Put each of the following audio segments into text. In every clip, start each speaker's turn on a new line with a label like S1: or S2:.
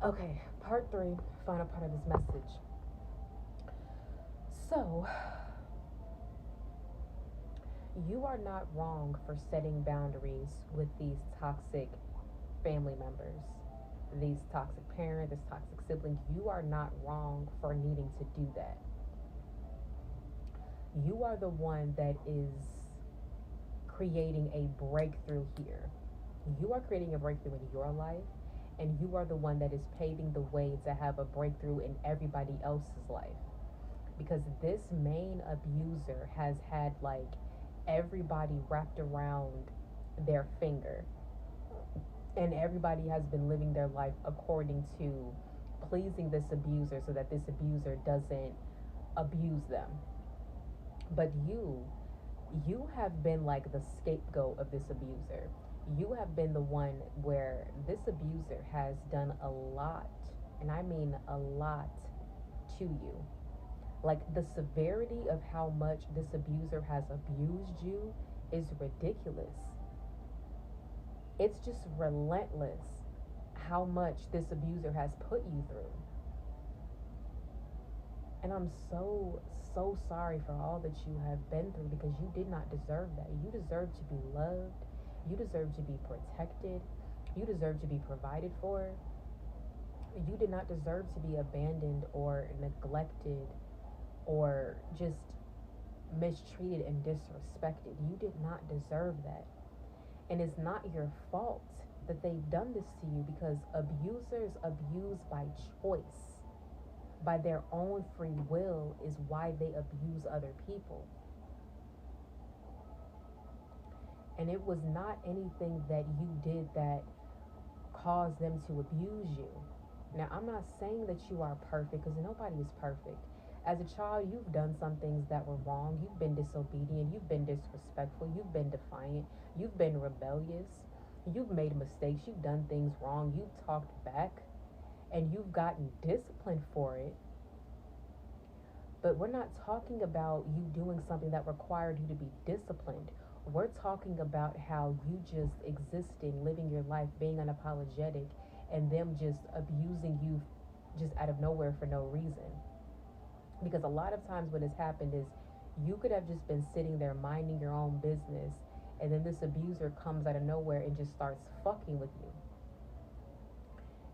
S1: Okay, part three, final part of this message. So, you are not wrong for setting boundaries with these toxic family members, these toxic parents, this toxic sibling. You are not wrong for needing to do that. You are the one that is creating a breakthrough here. You are creating a breakthrough in your life, and you are the one that is paving the way to have a breakthrough in everybody else's life. Because this main abuser has had like everybody wrapped around their finger, and everybody has been living their life according to pleasing this abuser so that this abuser doesn't abuse them. But you have been like the scapegoat of this abuser. You have been the one where this abuser has done a lot, and I mean a lot, to you. Like, the severity of how much this abuser has abused you is ridiculous. It's just relentless how much this abuser has put you through. And I'm so sorry for all that you have been through, because you did not deserve that. You deserve to be loved. You deserve to be protected. You deserve to be provided for. You did not deserve to be abandoned or neglected or just mistreated and disrespected. You did not deserve that. And it's not your fault that they've done this to you, because abusers abuse by choice, by their own free will, is why they abuse other people. And it was not anything that you did that caused them to abuse you. Now, I'm not saying that you are perfect, because nobody is perfect. As a child, you've done some things that were wrong. You've been disobedient. You've been disrespectful. You've been defiant. You've been rebellious. You've made mistakes. You've done things wrong. You've talked back, and you've gotten disciplined for it. But we're not talking about you doing something that required you to be disciplined. We're talking about how you just existing, living your life, being unapologetic, and them just abusing you just out of nowhere for no reason. Because a lot of times what has happened is you could have just been sitting there minding your own business, and then this abuser comes out of nowhere and just starts fucking with you.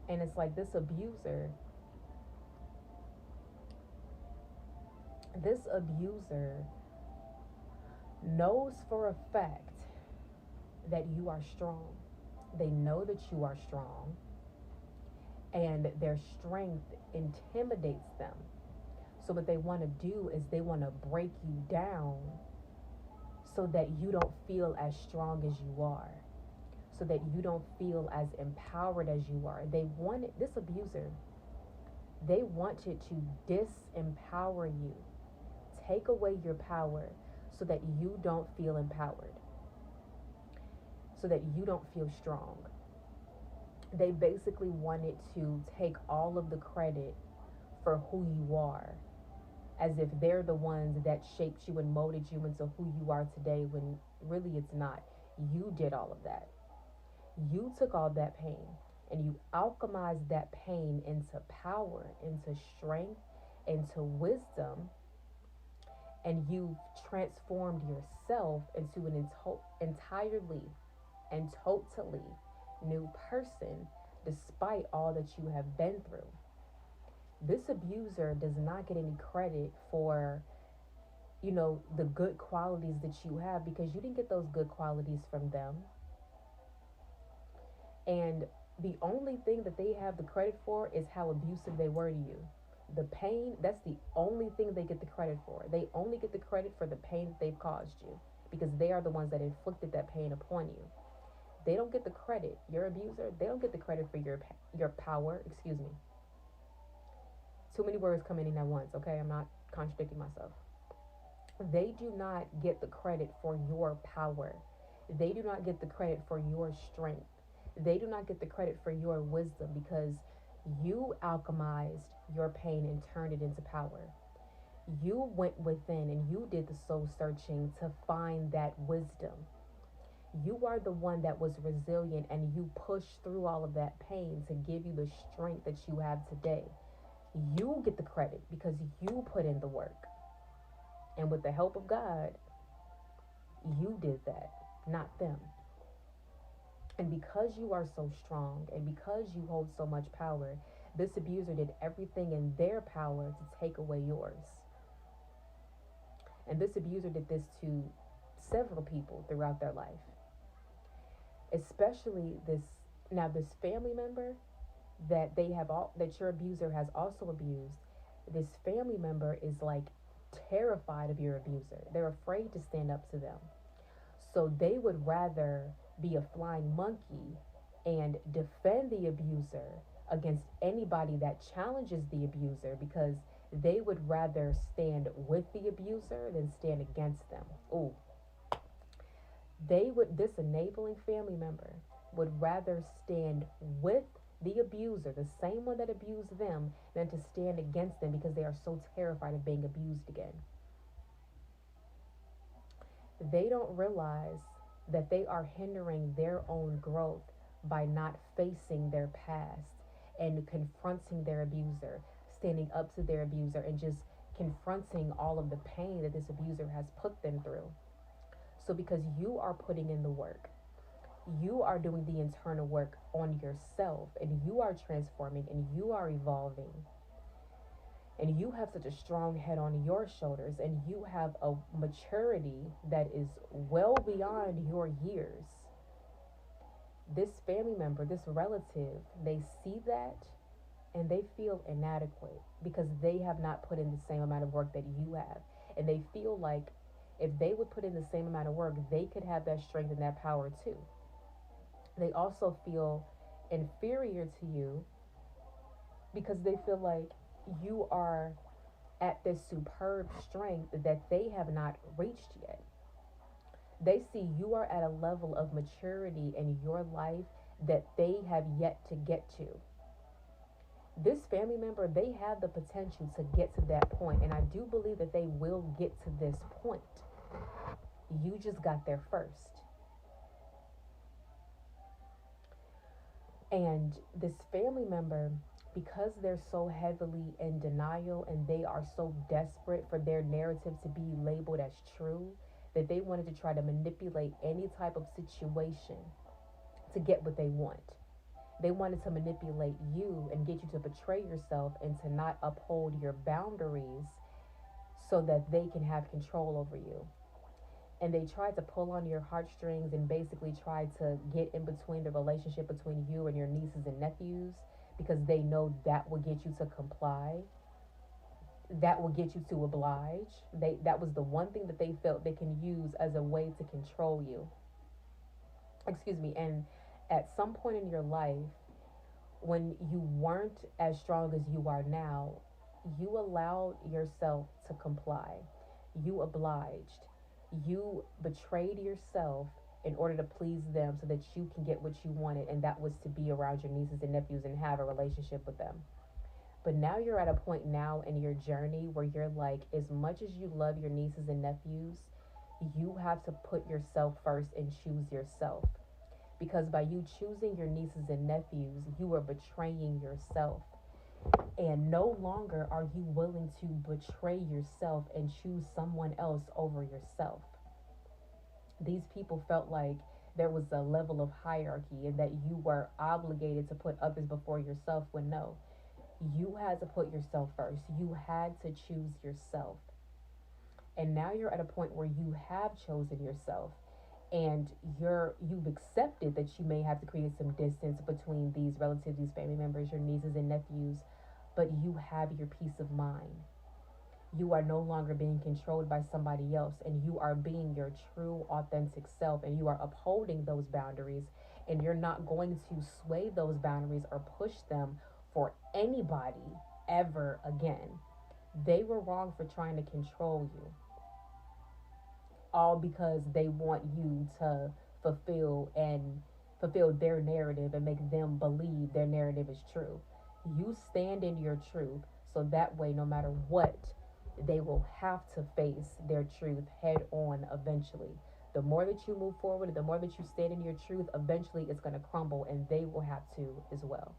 S1: And it's like this abuser knows for a fact that you are strong. They know that you are strong, and their strength intimidates them. So, what they want to do is they want to break you down so that you don't feel as strong as you are, so that you don't feel as empowered as you are. They wanted this abuser, they wanted to disempower you, take away your power so that you don't feel empowered, so that you don't feel strong. They basically wanted to take all of the credit for who you are, as if they're the ones that shaped you and molded you into who you are today, when really it's not. You did all of that. You took all that pain and you alchemized that pain into power, into strength, into wisdom, and you've transformed yourself into an entirely and totally new person, despite all that you have been through. This abuser does not get any credit for, the good qualities that you have, because you didn't get those good qualities from them. And the only thing that they have the credit for is how abusive they were to you. The pain, that's the only thing they get the credit for. They only get the credit for the pain that they've caused you, because they are the ones that inflicted that pain upon you. They don't get the credit. Your abuser, they don't get the credit for your power. Excuse me. Too many words coming in at once, okay? I'm not contradicting myself. They do not get the credit for your power. They do not get the credit for your strength. They do not get the credit for your wisdom, because you alchemized your pain and turned it into power. You went within and you did the soul searching to find that wisdom. You are the one that was resilient and you pushed through all of that pain to give you the strength that you have today. You get the credit because you put in the work. And with the help of God, you did that, not them. And because you are so strong and because you hold so much power, this abuser did everything in their power to take away yours. And this abuser did this to several people throughout their life. Especially this family member that your abuser has also abused. This family member is like terrified of your abuser. They're afraid to stand up to them. So they would rather be a flying monkey and defend the abuser against anybody that challenges the abuser, because they would rather stand with the abuser than stand against them. Ooh. This enabling family member would rather stand with the abuser, the same one that abused them, than to stand against them because they are so terrified of being abused again. They don't realize that they are hindering their own growth by not facing their past and confronting their abuser, standing up to their abuser, and just confronting all of the pain that this abuser has put them through. So, because you are putting in the work, you are doing the internal work on yourself, and you are transforming, and you are evolving, and you have such a strong head on your shoulders, and you have a maturity that is well beyond your years. This family member, this relative, they see that and they feel inadequate because they have not put in the same amount of work that you have. And they feel like if they would put in the same amount of work, they could have that strength and that power too. They also feel inferior to you because they feel like you are at this superb strength that they have not reached yet. They see you are at a level of maturity in your life that they have yet to get to. This family member, they have the potential to get to that point, and I do believe that they will get to this point. You just got there first. And this family member, because they're so heavily in denial and they are so desperate for their narrative to be labeled as true, that they wanted to try to manipulate any type of situation to get what they want. They wanted to manipulate you and get you to betray yourself and to not uphold your boundaries so that they can have control over you. And they tried to pull on your heartstrings and basically tried to get in between the relationship between you and your nieces and nephews, because they know that will get you to comply, that will get you to oblige. That was the one thing that they felt they can use as a way to control you. Excuse me. And at some point in your life, when you weren't as strong as you are now, you allowed yourself to comply. You obliged. You betrayed yourself in order to please them so that you can get what you wanted, and that was to be around your nieces and nephews and have a relationship with them. But now you're at a point now in your journey where you're like, as much as you love your nieces and nephews, you have to put yourself first and choose yourself. Because by you choosing your nieces and nephews, you are betraying yourself. And no longer are you willing to betray yourself and choose someone else over yourself. These people felt like there was a level of hierarchy and that you were obligated to put others before yourself, when no, you had to put yourself first. You had to choose yourself. And now you're at a point where you have chosen yourself, and you've accepted that you may have to create some distance between these relatives, these family members, your nieces and nephews, but you have your peace of mind. You are no longer being controlled by somebody else, and you are being your true authentic self, and you are upholding those boundaries, and you're not going to sway those boundaries or push them for anybody ever again. They were wrong for trying to control you, all because they want you to fulfill their narrative and make them believe their narrative is true. You stand in your truth, so that way, no matter what, they will have to face their truth head on eventually. The more that you move forward, the more that you stand in your truth, eventually it's going to crumble and they will have to as well.